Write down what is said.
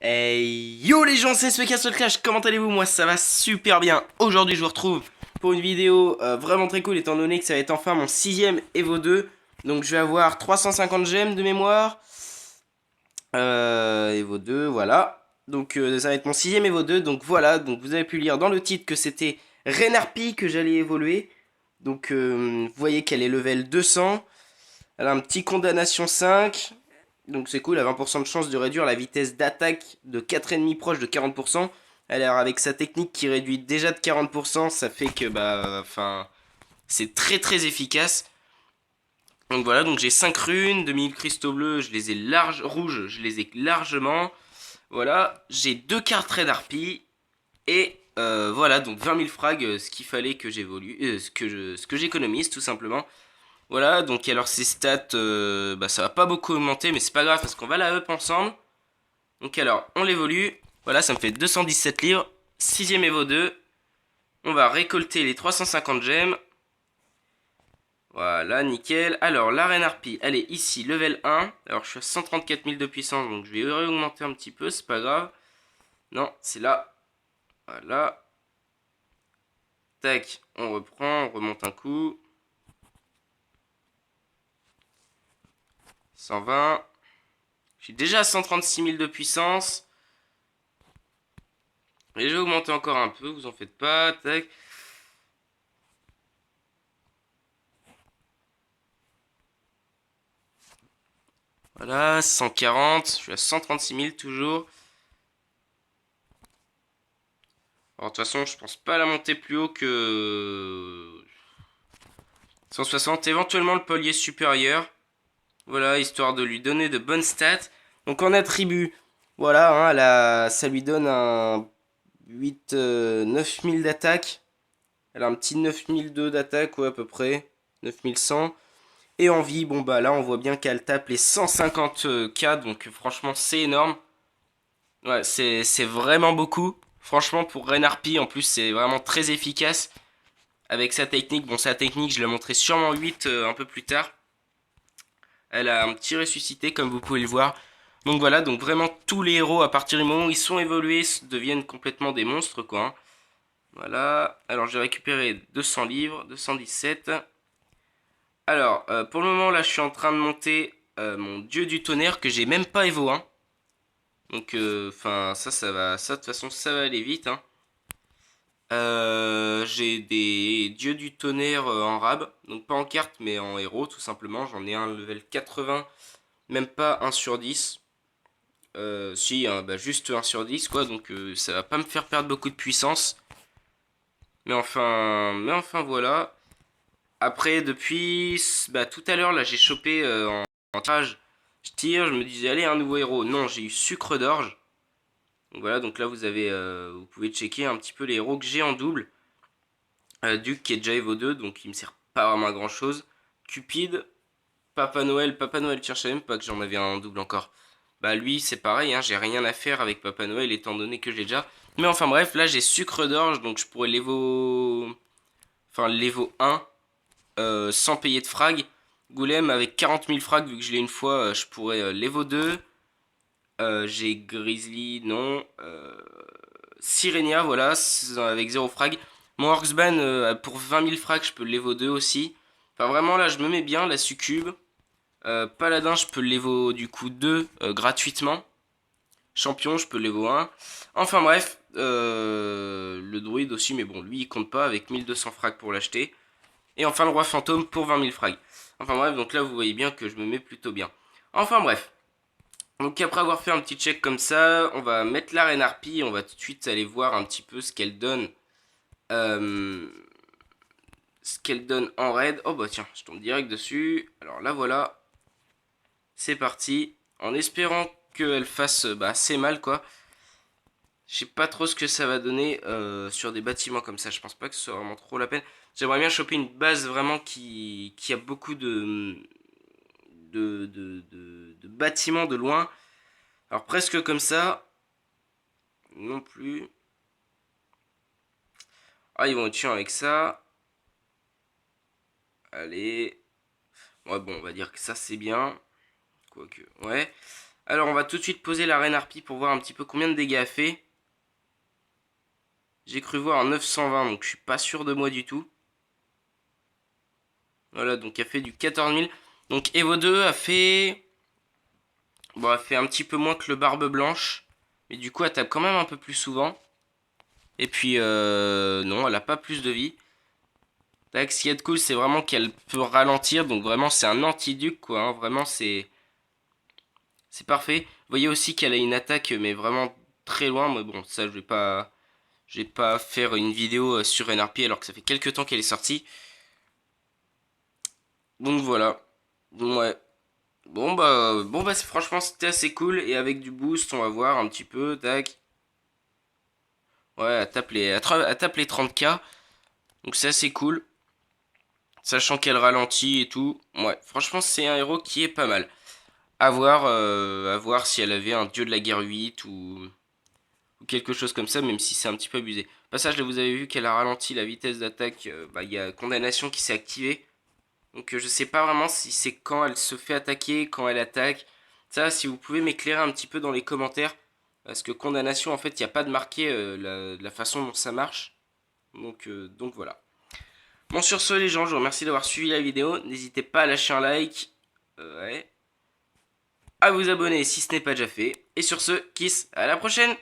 Hey yo les gens, c'est ce Castle Clash, comment allez-vous? Moi ça va super bien. Aujourd'hui je vous retrouve pour une vidéo vraiment très cool étant donné que ça va être enfin mon 6ème Evo 2. Donc je vais avoir 350 gemmes de mémoire. Evo 2, voilà. Donc ça va être mon 6ème Evo 2, donc voilà. Donc vous avez pu lire dans le titre que c'était Renarpie que j'allais évoluer. Donc vous voyez qu'elle est level 200. Elle a un petit condamnation 5. Donc c'est cool, elle a 20% de chance de réduire la vitesse d'attaque de 4,5 proche de 40%. Alors avec sa technique qui réduit déjà de 40%, ça fait que enfin c'est très très efficace. Donc voilà, donc j'ai 5 runes, 2000 cristaux bleus, je les ai rouges, je les ai largement. Voilà, j'ai 2 cartes Red Harpie et voilà, donc 20 000 frags, ce qu'il fallait que j'évolue, ce que j'économise tout simplement. Voilà, donc alors ces stats, ça va pas beaucoup augmenter, mais c'est pas grave parce qu'on va la up ensemble. Donc alors, on l'évolue. Voilà, ça me fait 217 livres. 6ème Evo 2. On va récolter les 350 gemmes. Voilà, nickel. Alors, la reine harpie, elle est ici, level 1. Alors, je suis à 134 000 de puissance, donc je vais réaugmenter un petit peu, c'est pas grave. Non, c'est là. Voilà. Tac, on reprend, on remonte un coup. 120. Je suis déjà à 136 000 de puissance. Et je vais augmenter encore un peu, vous en faites pas. Tac. Voilà, 140. Je suis à 136 000 toujours. Alors, de toute façon, je pense pas la monter plus haut que 160. Éventuellement le palier supérieur. Voilà, histoire de lui donner de bonnes stats. Donc en attribut, voilà, hein, ça lui donne un 8, 9000 d'attaque. Elle a un petit 9002 d'attaque, ouais, à peu près. 9100. Et en vie, bon bah là, on voit bien qu'elle tape les 150k. Donc franchement, c'est énorme. Ouais, c'est vraiment beaucoup. Franchement, pour Renarpie, en plus, c'est vraiment très efficace. Avec sa technique, bon sa technique je l'ai montré sûrement 8 un peu plus tard. Elle a un petit ressuscité comme vous pouvez le voir. Donc voilà, donc vraiment tous les héros à partir du moment où ils sont évolués deviennent complètement des monstres quoi, hein. Voilà, alors j'ai récupéré 200 livres, 217. Alors pour le moment là je suis en train de monter mon dieu du tonnerre que j'ai même pas Evo 1. Donc enfin ça va, ça de toute façon ça va aller vite, hein. J'ai des dieux du tonnerre en rab, donc pas en carte mais en héros tout simplement. J'en ai un level 80, même pas 1 sur 10. Si, hein, juste 1 sur 10 quoi, donc ça va pas me faire perdre beaucoup de puissance. Mais enfin voilà. Après, depuis tout à l'heure, là j'ai chopé en tirage. Je tire, je me disais, allez, un nouveau héros. Non, j'ai eu sucre d'orge. Donc voilà, donc là vous avez, vous pouvez checker un petit peu les héros que j'ai en double. Duke qui est déjà Evo 2, donc il me sert pas vraiment à grand chose. Cupid, Papa Noël, tiens, je savais même pas que j'en avais un en double encore. Bah lui c'est pareil, hein, j'ai rien à faire avec Papa Noël étant donné que j'ai déjà. Mais enfin bref, là j'ai sucre d'orge, donc je pourrais l'Evo 1 sans payer de frag. Goulem avec 40 000 frags, vu que je l'ai une fois, je pourrais l'Evo 2. J'ai Grizzly, non. Sirenia, voilà, avec 0 frag. Mon Orcsban, pour 20 000 frags, je peux l'Evo 2 aussi. Enfin, vraiment, là, je me mets bien, la succube. Paladin, je peux l'Evo du coup 2 gratuitement. Champion, je peux l'Evo 1. Enfin, bref, le druide aussi, mais bon, lui, il compte pas avec 1200 frags pour l'acheter. Et enfin, le roi fantôme pour 20 000 frags. Enfin, bref, donc là, vous voyez bien que je me mets plutôt bien. Enfin, bref. Donc après avoir fait un petit check comme ça, on va mettre la reine harpie, on va tout de suite aller voir un petit peu euh, ce qu'elle donne en raid. Oh bah tiens, je tombe direct dessus. Alors là voilà, c'est parti. En espérant qu'elle fasse assez mal quoi. Je sais pas trop ce que ça va donner sur des bâtiments comme ça. Je pense pas que ce soit vraiment trop la peine. J'aimerais bien choper une base vraiment qui a beaucoup de bâtiments de loin. Alors presque comme ça. Non plus. Ah, ils vont être chiants avec ça. Allez. Ouais, bon, on va dire que ça c'est bien. Quoique, ouais. Alors on va tout de suite poser la reine harpie pour voir un petit peu combien de dégâts elle fait. J'ai cru voir 920, donc je suis pas sûr de moi du tout. Voilà, donc elle fait du 14 000. Donc Evo 2 a fait... Bon, elle fait un petit peu moins que le Barbe Blanche. Mais du coup, elle tape quand même un peu plus souvent. Et puis, non, elle a pas plus de vie. Tac, ce qui est cool, c'est vraiment qu'elle peut ralentir. Donc vraiment, c'est un anti-duc, quoi. Hein. Vraiment, c'est parfait. Vous voyez aussi qu'elle a une attaque, mais vraiment très loin. Mais bon, ça, je vais pas faire une vidéo sur NRP alors que ça fait quelques temps qu'elle est sortie. Donc voilà. Ouais. Bon bah, franchement, c'était assez cool. Et avec du boost, on va voir un petit peu. Tac. Ouais, elle tape les 30k. Donc c'est assez cool. Sachant qu'elle ralentit et tout. Ouais, franchement, c'est un héros qui est pas mal. À voir si elle avait un dieu de la guerre 8 ou quelque chose comme ça, même si c'est un petit peu abusé. Passage, là, vous avez vu qu'elle a ralenti la vitesse d'attaque. Bah, il y a condamnation qui s'est activée. Donc je sais pas vraiment si c'est quand elle se fait attaquer, quand elle attaque. Ça, si vous pouvez m'éclairer un petit peu dans les commentaires. Parce que condamnation, en fait, il n'y a pas de marqué la façon dont ça marche. Donc voilà. Bon, sur ce, les gens, je vous remercie d'avoir suivi la vidéo. N'hésitez pas à lâcher un like. Ouais. À vous abonner si ce n'est pas déjà fait. Et sur ce, kiss, à la prochaine!